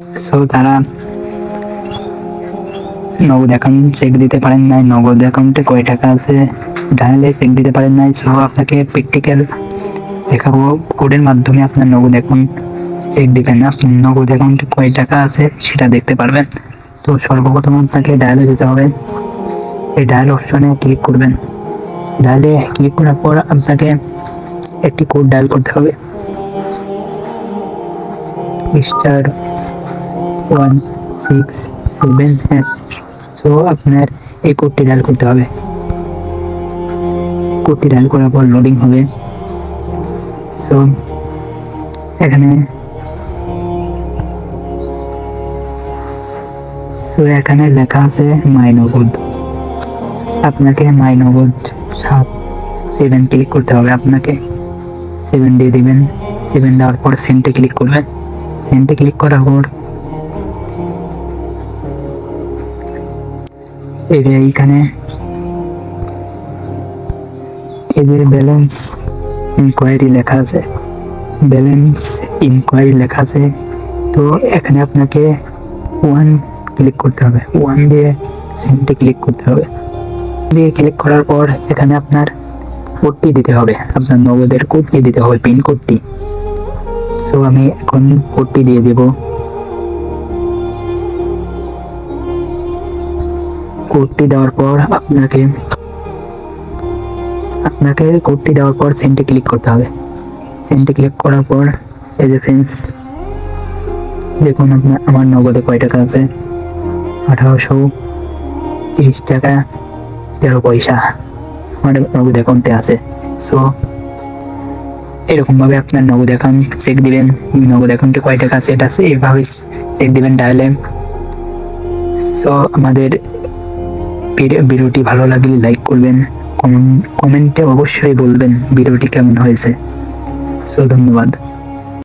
So তারা নগদ account check দিতে পারেন নাই, নগদ অ্যাকাউন্টে কয় টাকা আছে ডায়ালে চেক দিতে পারেন নাই। সো আপনাকে প্র্যাকটিক্যাল দেখাবো, কোডের মাধ্যমে আপনার নগদ অ্যাকাউন্ট চেক দিবেন, আপনার নগদ অ্যাকাউন্টে কয় টাকা আছে সেটা দেখতে পারবেন। তো সর্বপ্রথম আপনাকে ডায়ালে যেতে হবে, এই ডায়াল অপশনে ক্লিক করবেন। ডায়ালে ক্লিক করার পর আপনাকে একটি কোড ডায়াল করতে হবে, *167#। সো আপনার এই কোডটি ডায়াল করতে হবে। কোডটি ডায়াল করার পর লোডিং হবে। সো এখানে লেখা আছে মাই নগদ। আপনাকে মাই নগদ 7 ক্লিক করতে হবে। আপনাকে 7 দিয়ে দিবেন। 7 দেওয়ার পর সেন্টে ক্লিক করবেন। সেন্টে ক্লিক করার পর এইখানে এদের ব্যালেন্স ইনকোয়ারি লেখা আছে, তো এখানে আপনাকে 1 ক্লিক করতে হবে। 1 দিয়ে সেন্টে ক্লিক করতে হবে। দিয়ে ক্লিক করার পর এখানে আপনার কোডটি দিতে হবে, আপনার নগদের কোডটি দিতে হবে, পিন কোডটি। সো আমি এখন কোডটি দিয়ে দেব। কোডটি দেওয়ার পর আপনাকে কোডটি দেওয়ার পর সেন্টে ক্লিক করতে হবে। সেন্টে ক্লিক করার পর এই যে ফ্রেন্ডস দেখুন আমার নগদে কয় টাকা আছে, 1830 টাকা 13 পয়সা আমার নগদ অ্যাকাউন্টে আছে। সো এরকম ভাবে আপনার নগদ অ্যাকাউন্ট চেক দিবেন, নগদ অ্যাকাউন্টে কয় টাকা আছে এটা এইভাবে চেক দিবেন ডায়ালে। সো আমাদের ভিডিওটি ভালো লাগলে লাইক করবেন, কমেন্টে অবশ্যই বলবেন ভিডিওটি কেমন হয়েছে। সো ধন্যবাদ।